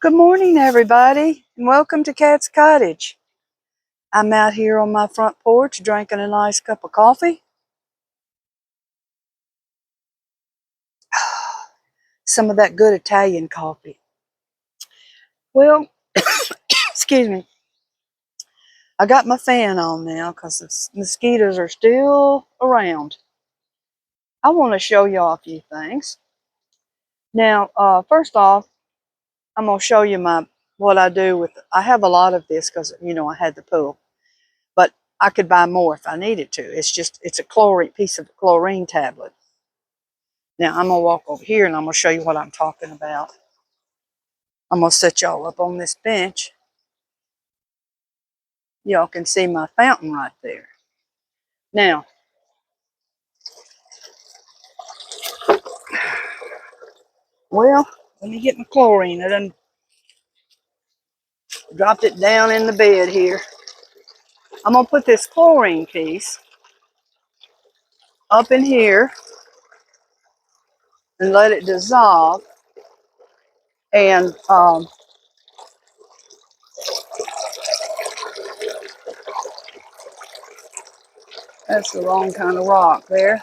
Good morning, everybody, and welcome to Cat's Cottage. I'm out here on my front porch drinking a nice cup of coffee. Some of that good Italian coffee. Well, excuse me. I got my fan on now because the mosquitoes are still around. I want to show y'all a few things. Now, first off, I'm going to show you what I do with. I have a lot of this because, I had the pool. But I could buy more if I needed to. It's a piece of chlorine tablet. Now I'm gonna walk over here and I'm gonna show you what I'm talking about. I'm gonna set y'all up on this bench. Y'all can see my fountain right there. Now, well, let me get my chlorine. I done dropped it down in the bed here. I'm gonna put this chlorine piece up in here and let it dissolve. And that's the wrong kind of rock there.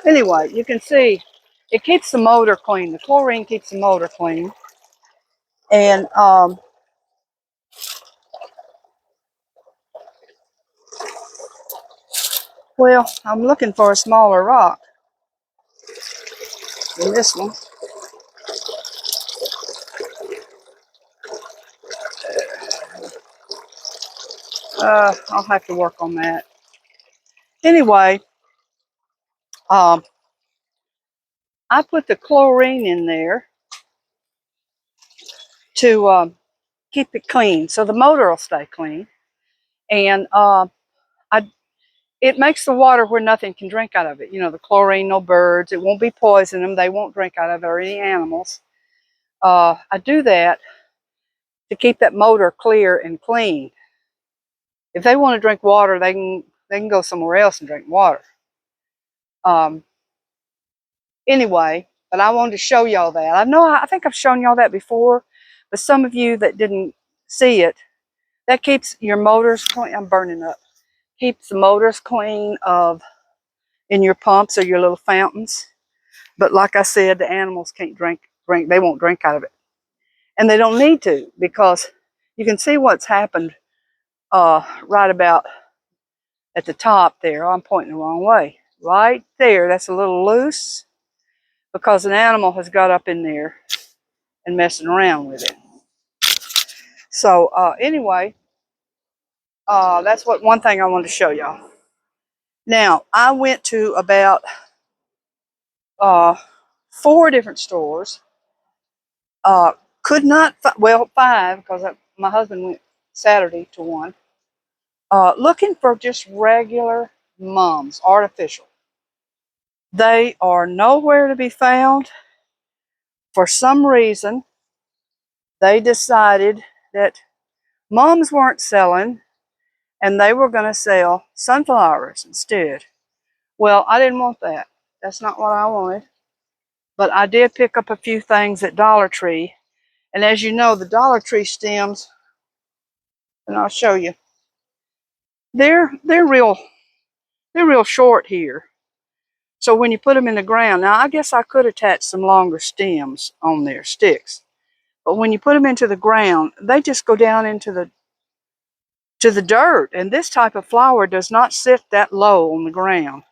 Anyway, you can see it keeps the motor clean. The chlorine keeps the motor clean. And well, I'm looking for a smaller rock than this one. I'll have to work on that. Anyway, I put the chlorine in there to keep it clean, so the motor will stay clean. And it makes the water where nothing can drink out of it. The chlorine, no birds. It won't be poisoning them. They won't drink out of it, or any animals. I do that to keep that motor clear and clean. If they want to drink water, they can go somewhere else and drink water. Anyway, but I wanted to show y'all that. I think I've shown y'all that before, but some of you that didn't see it, that keeps your motors clean. I'm burning up. Keeps the motors clean in your pumps or your little fountains. But like I said, the animals can't drink. They won't drink out of it, and they don't need to, because you can see what's happened right about at the top there. Oh, I'm pointing the wrong way. Right there, that's a little loose because an animal has got up in there and messing around with it. So anyway, that's one thing I wanted to show y'all. Now, I went to about 4 different stores. Could not, well, 5, because my husband went Saturday to one, looking for just regular mums, artificial. They are nowhere to be found. For some reason, they decided that mums weren't selling and they were going to sell sunflowers instead. Well, I didn't want that. That's not what I wanted. But I did pick up a few things at Dollar Tree. And as you know, the Dollar Tree stems, and I'll show you, they're real short here. So when you put them in the ground, now I guess I could attach some longer stems on their sticks. But when you put them into the ground, they just go down into the dirt. And this type of flower does not sit that low on the ground.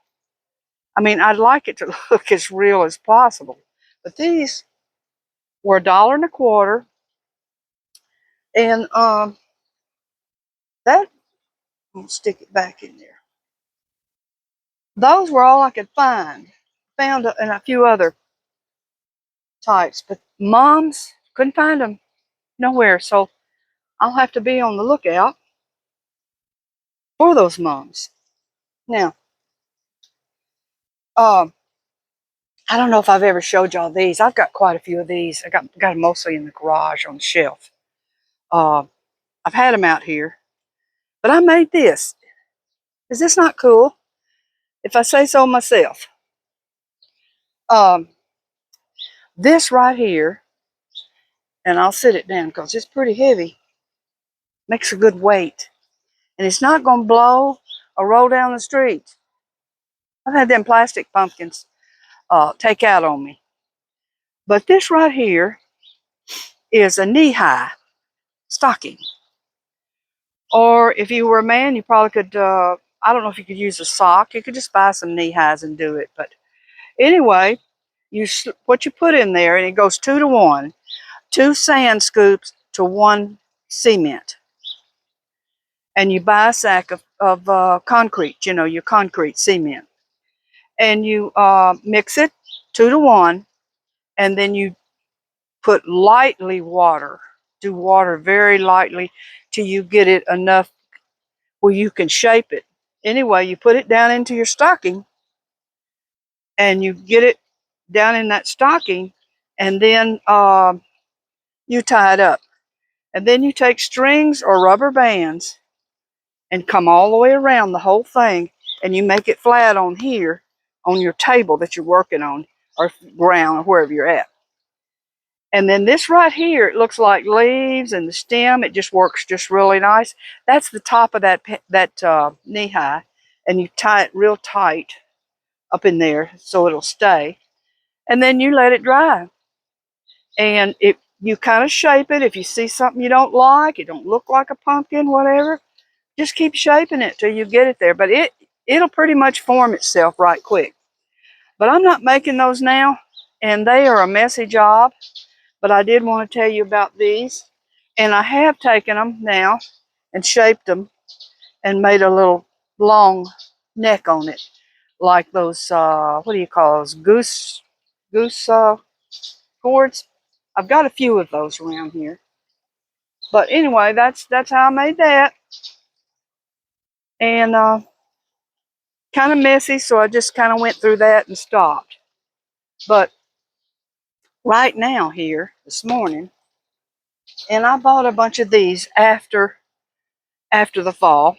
I mean, I'd like it to look as real as possible. But these were $1.25. And that, I'm gonna stick it back in there. Those were all I could find. Found and a few other types, but mums, couldn't find them nowhere. So I'll have to be on the lookout for those mums. Now, I don't know if I've ever showed y'all these. I've got quite a few of these. I got them mostly in the garage on the shelf. I've had them out here, but I made this. Is this not cool? If I say so myself. This right here, and I'll sit it down because it's pretty heavy. Makes a good weight. And it's not going to blow or roll down the street. I've had them plastic pumpkins take out on me. But this right here is a knee-high stocking. Or if you were a man, you probably could, I don't know if you could use a sock. You could just buy some knee-highs and do it. But anyway, what you put in there, and it goes 2 to 1, 2 sand scoops to 1 cement. And you buy a sack of concrete, you know, your concrete cement. And you mix it 2 to 1, and then you put lightly water. Do water very lightly till you get it enough where you can shape it. Anyway, you put it down into your stocking, and you get it down in that stocking, and then you tie it up. And then you take strings or rubber bands and come all the way around the whole thing, and you make it flat on here on your table that you're working on, or ground, or wherever you're at. And then this right here, it looks like leaves, and the stem, it just works just really nice. That's the top of that knee-high, and you tie it real tight up in there so it'll stay. And then you let it dry. And you kind of shape it. If you see something you don't like, it don't look like a pumpkin, whatever, just keep shaping it till you get it there. But it'll pretty much form itself right quick. But I'm not making those now, and they are a messy job. But I did want to tell you about these. And I have taken them now and shaped them and made a little long neck on it, like those, what do you call those, goose cords. I've got a few of those around here. But anyway, that's how I made that. And kind of messy, so I just kind of went through that and stopped. But right now here, this morning, and I bought a bunch of these after the fall.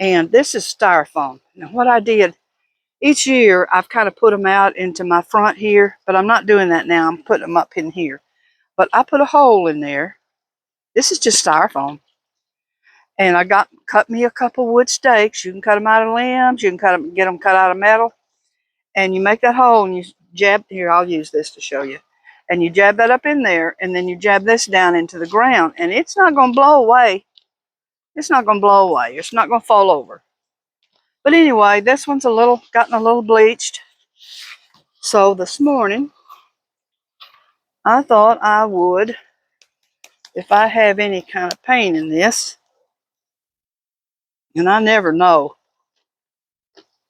And this is styrofoam. Now what I did, each year I've kind of put them out into my front here, but I'm not doing that now. I'm putting them up in here. But I put a hole in there. This is just styrofoam. And I cut me a couple wood stakes. You can cut them out of limbs. You can get them cut out of metal. And you make that hole and you jab, here, I'll use this to show you. And you jab that up in there, and then you jab this down into the ground. And it's not going to blow away. It's not going to blow away. It's not going to fall over. But anyway, this one's gotten a little bleached. So this morning, I thought I would, if I have any kind of paint in this, and I never know.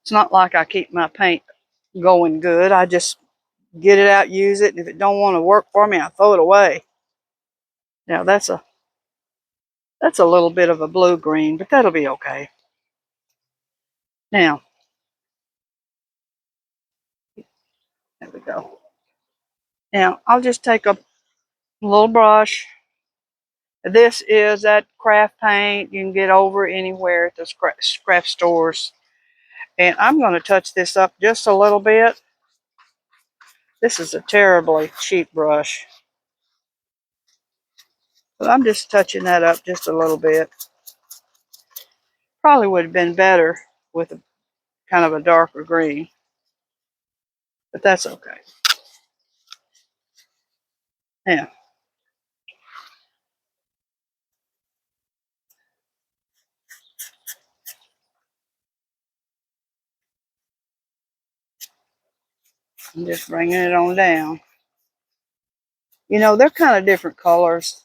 It's not like I keep my paint going good. I just get it out, use it, and if it don't want to work for me, I throw it away. Now that's a little bit of a blue-green, but that'll be okay. Now, there we go. Now, I'll just take a little brush. This is that craft paint you can get over anywhere at the craft stores. And I'm going to touch this up just a little bit. This is a terribly cheap brush. But I'm just touching that up just a little bit. Probably would have been better with a kind of a darker green. But that's okay. Now, I'm just bringing it on down. You know, they're kind of different colors.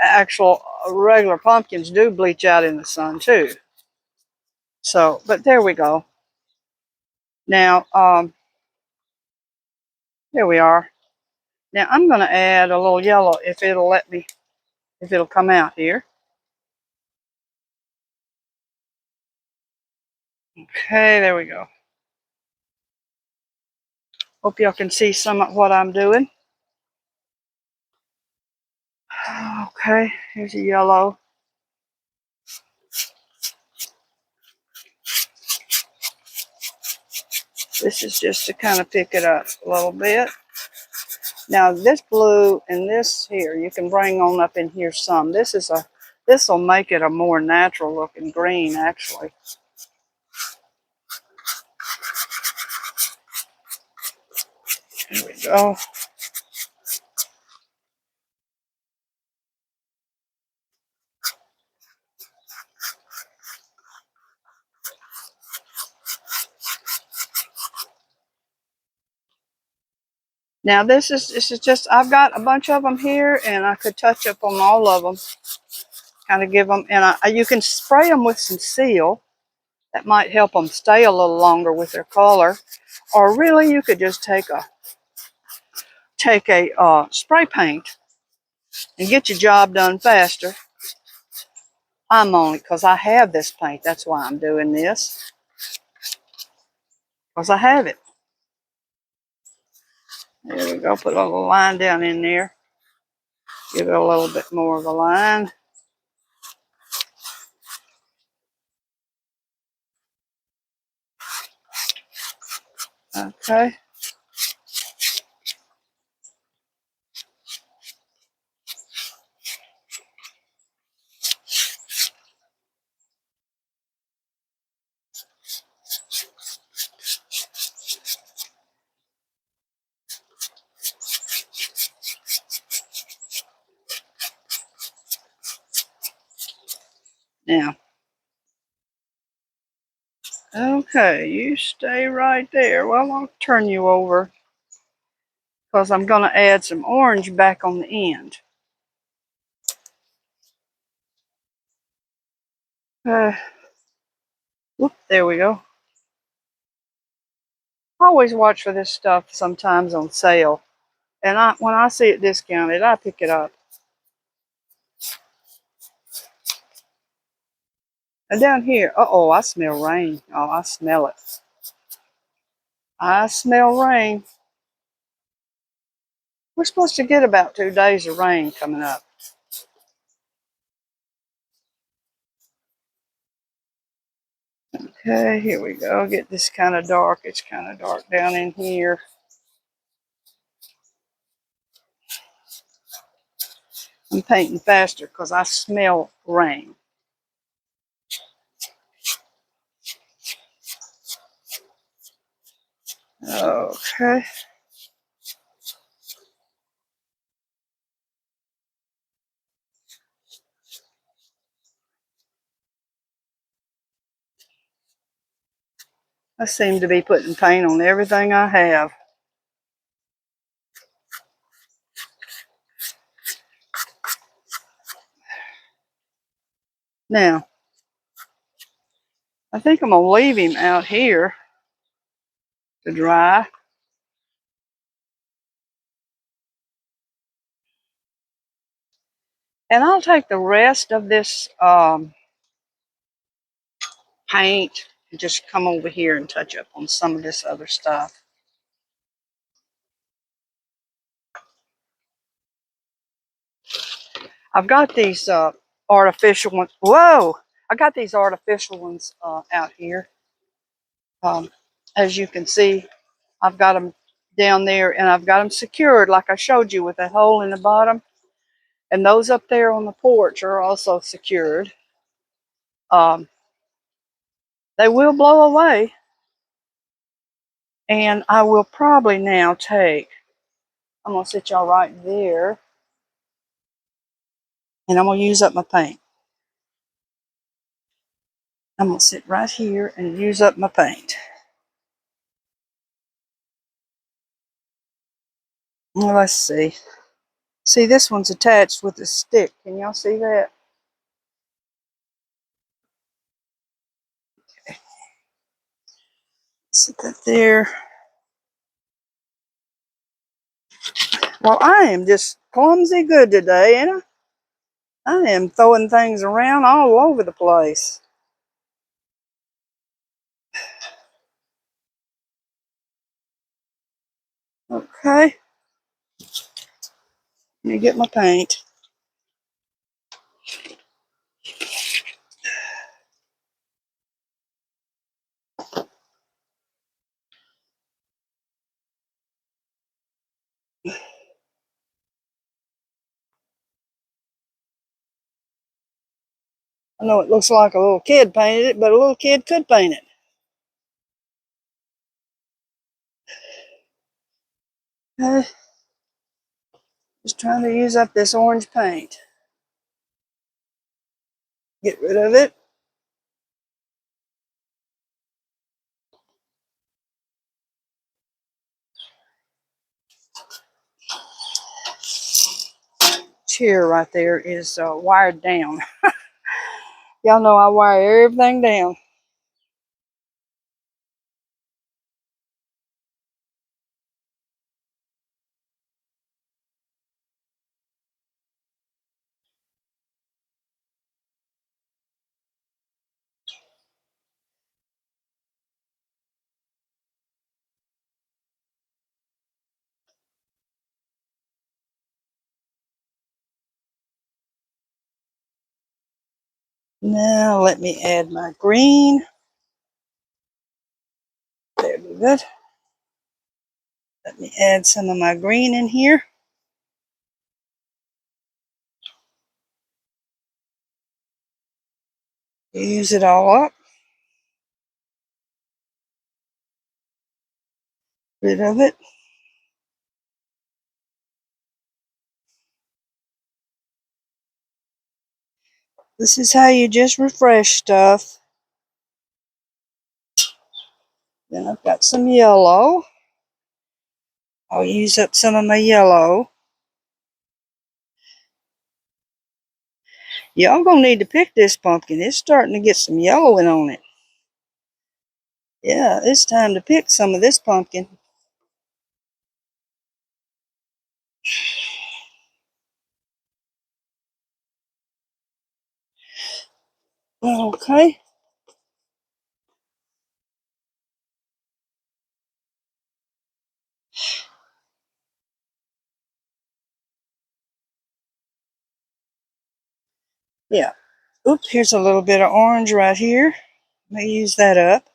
Actual regular pumpkins do bleach out in the sun too. So, but there we go. Now, there we are. Now I'm going to add a little yellow if it'll come out here. Okay, there we go. Hope y'all can see some of what I'm doing. Okay, here's a yellow. This is just to kind of pick it up a little bit. Now this blue and this here, you can bring on up in here some. This will make it a more natural looking green actually. There we go. Now this is just, I've got a bunch of them here and I could touch up on all of them. Kind of give them, and you can spray them with some seal. That might help them stay a little longer with their color. Or really you could just take a spray paint and get your job done faster. I'm only, because I have this paint, that's why I'm doing this. Because I have it. There we go, put a little line down in there. Give it a little bit more of a line. Okay. Now, okay, you stay right there. Well, I'll turn you over because I'm going to add some orange back on the end. Whoop, there we go. I always watch for this stuff sometimes on sale. And when I see it discounted, I pick it up. And down here, uh-oh, I smell rain. Oh, I smell it. I smell rain. We're supposed to get about 2 days of rain coming up. Okay, here we go. Get this kind of dark. It's kind of dark down in here. I'm painting faster because I smell rain. Okay. I seem to be putting paint on everything I have. Now, I think I'm going to leave him out here to dry. And I'll take the rest of this paint and just come over here and touch up on some of this other stuff. I've got these artificial ones. Whoa! I got these artificial ones out here. As you can see, I've got them down there and I've got them secured like I showed you with that hole in the bottom. And those up there on the porch are also secured. They will blow away. And I will probably now I'm going to sit y'all right there. And I'm going to use up my paint. I'm going to sit right here and use up my paint. Well, let's see. See, this one's attached with a stick. Can y'all see that? Okay. Sit that there. Well, I am just clumsy good today, ain't I? I am throwing things around all over the place. Okay. Let me get my paint. I know it looks like a little kid painted it, but a little kid could paint it. Just trying to use up this orange paint. Get rid of it. Chair right there is wired down. Y'all know I wire everything down. Now let me add my green. There we go. Let me add some of my green in here. Use it all up. Rid of it. This is how you just refresh stuff. Then I've got some yellow. I'll use up some of my yellow. Y'all gonna need to pick this pumpkin. It's starting to get some yellowing on it. Yeah, it's time to pick some of this pumpkin. Okay. Yeah. Oops, here's a little bit of orange right here. Let me use that up.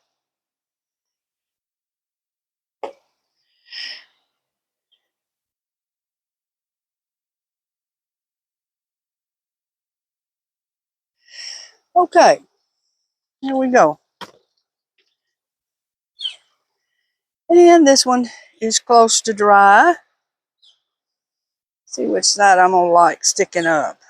Okay, here we go. And this one is close to dry. See which side I'm gonna like sticking up.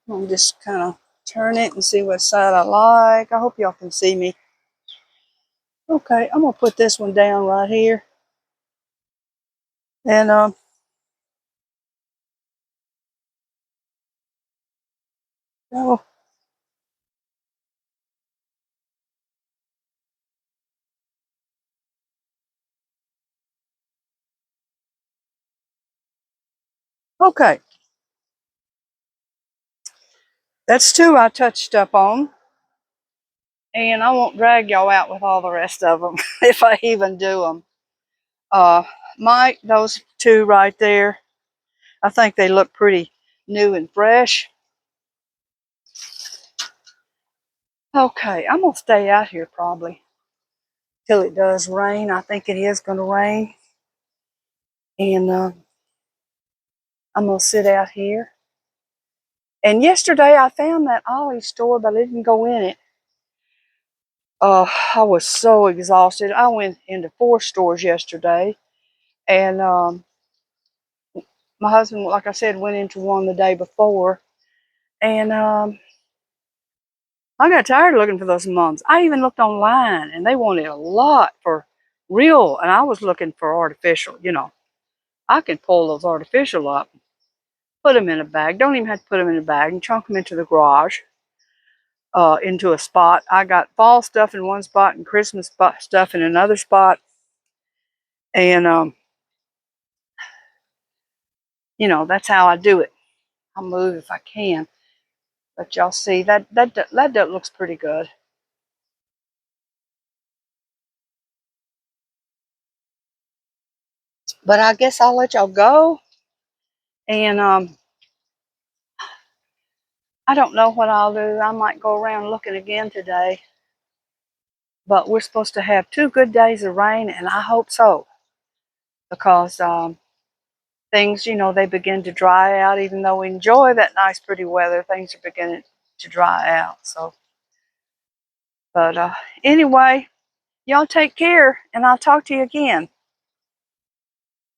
I'm just kind of turn it and see what side I like. I hope y'all can see me. Okay, I'm gonna put this one down right here. And oh, okay. That's two I touched up on. And I won't drag y'all out with all the rest of them if I even do them. Mike, those two right there, I think they look pretty new and fresh. Okay, I'm gonna stay out here probably till it does rain. I think it is gonna rain. And I'm gonna sit out here. And yesterday I found that Ollie store, but I didn't go in it. I was so exhausted. I went into 4 stores yesterday, and my husband, like I said, went into one the day before, and I got tired of looking for those mums. I even looked online, and they wanted a lot for real, and I was looking for artificial. You know, I can pull those artificial up, put them in a bag. Don't even have to put them in a bag, and chunk them into the garage, into a spot. I got fall stuff in one spot and Christmas stuff in another spot, and you know, that's how I do it. I'll move if I can, but y'all see that looks pretty good. But I guess I'll let y'all go, and I don't know what I'll do. I might go around looking again today, but we're supposed to have 2 good days of rain, and I hope so, because things, you know, they begin to dry out. Even though we enjoy that nice, pretty weather, things are beginning to dry out. So, but anyway, y'all take care, and I'll talk to you again.